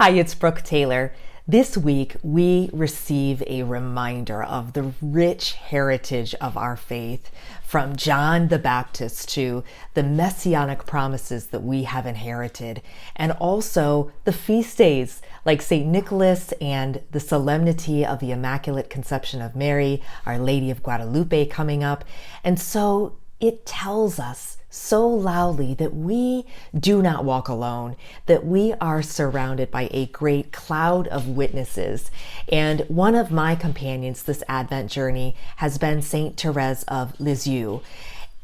Hi, it's Brooke Taylor. This week, we receive a reminder of the rich heritage of our faith, from John the Baptist to the messianic promises that we have inherited, and also the feast days like St. Nicholas and the solemnity of the Immaculate Conception of Mary, Our Lady of Guadalupe coming up. And so it tells us so loudly that we do not walk alone, that we are surrounded by a great cloud of witnesses. And one of my companions this Advent journey has been Saint Therese of Lisieux.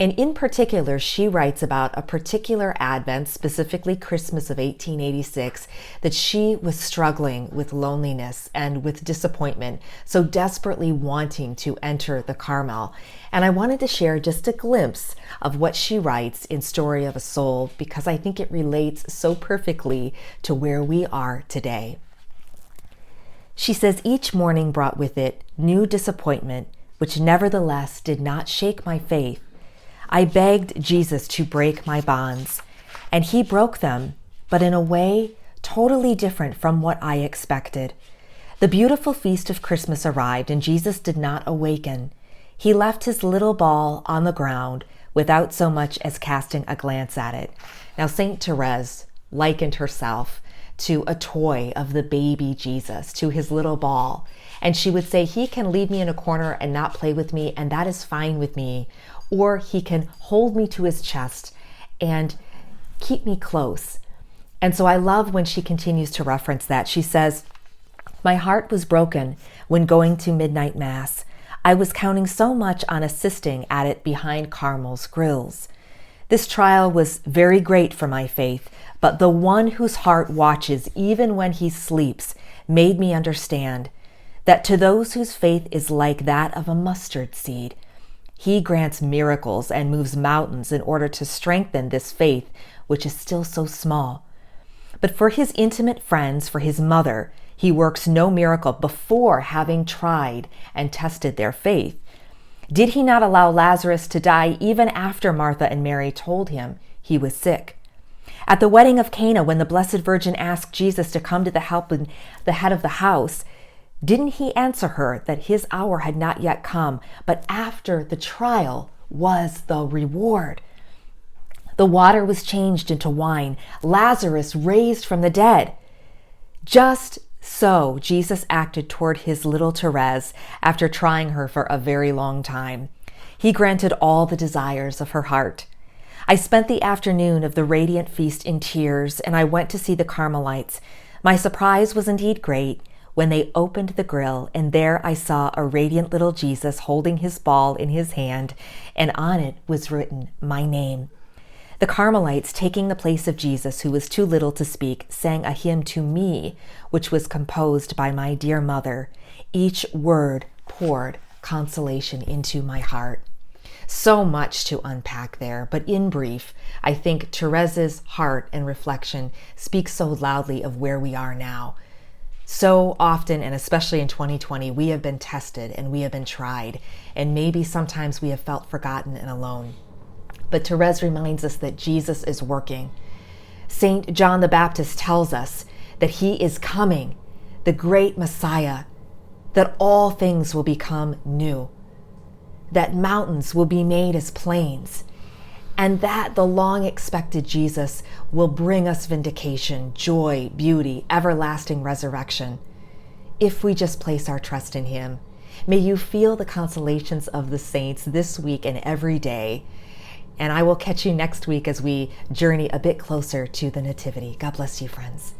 And in particular, she writes about a particular Advent, specifically Christmas of 1886, that she was struggling with loneliness and with disappointment, so desperately wanting to enter the Carmel. And I wanted to share just a glimpse of what she writes in Story of a Soul, because I think it relates so perfectly to where we are today. She says, "Each morning brought with it new disappointment, which nevertheless did not shake my faith. I begged Jesus to break my bonds, and he broke them, but in a way totally different from what I expected. The beautiful feast of Christmas arrived, and Jesus did not awaken. He left his little ball on the ground without so much as casting a glance at it." Now, Saint Therese likened herself to a toy of the baby Jesus, to his little ball. And she would say, he can leave me in a corner and not play with me, and that is fine with me. Or he can hold me to his chest and keep me close. And so I love when she continues to reference that. She says, "My heart was broken when going to midnight mass. I was counting so much on assisting at it behind Carmel's grills. This trial was very great for my faith, but the one whose heart watches even when he sleeps made me understand that to those whose faith is like that of a mustard seed, he grants miracles and moves mountains in order to strengthen this faith, which is still so small. But for his intimate friends, for his mother, he works no miracle before having tried and tested their faith. Did he not allow Lazarus to die even after Martha and Mary told him he was sick? At the wedding of Cana, when the Blessed Virgin asked Jesus to come to the help in the head of the house, didn't he answer her that his hour had not yet come, but after the trial was the reward? The water was changed into wine, Lazarus raised from the dead. Just so Jesus acted toward his little Therese after trying her for a very long time. He granted all the desires of her heart. I spent the afternoon of the radiant feast in tears, and I went to see the Carmelites. My surprise was indeed great when they opened the grill, and there I saw a radiant little Jesus holding his ball in his hand, and on it was written my name. The Carmelites, taking the place of Jesus, who was too little to speak, sang a hymn to me, which was composed by my dear mother. Each word poured consolation into my heart. So much to unpack there, but in brief, I think Therese's heart and reflection speak so loudly of where we are now. So often, and especially in 2020, we have been tested and we have been tried, and maybe sometimes we have felt forgotten and alone. But Therese reminds us that Jesus is working. Saint John the Baptist tells us that he is coming, the great Messiah, that all things will become new, that mountains will be made as plains, and that the long-expected Jesus will bring us vindication, joy, beauty, everlasting resurrection, if we just place our trust in him. May you feel the consolations of the saints this week and every day, and I will catch you next week as we journey a bit closer to the Nativity. God bless you, friends.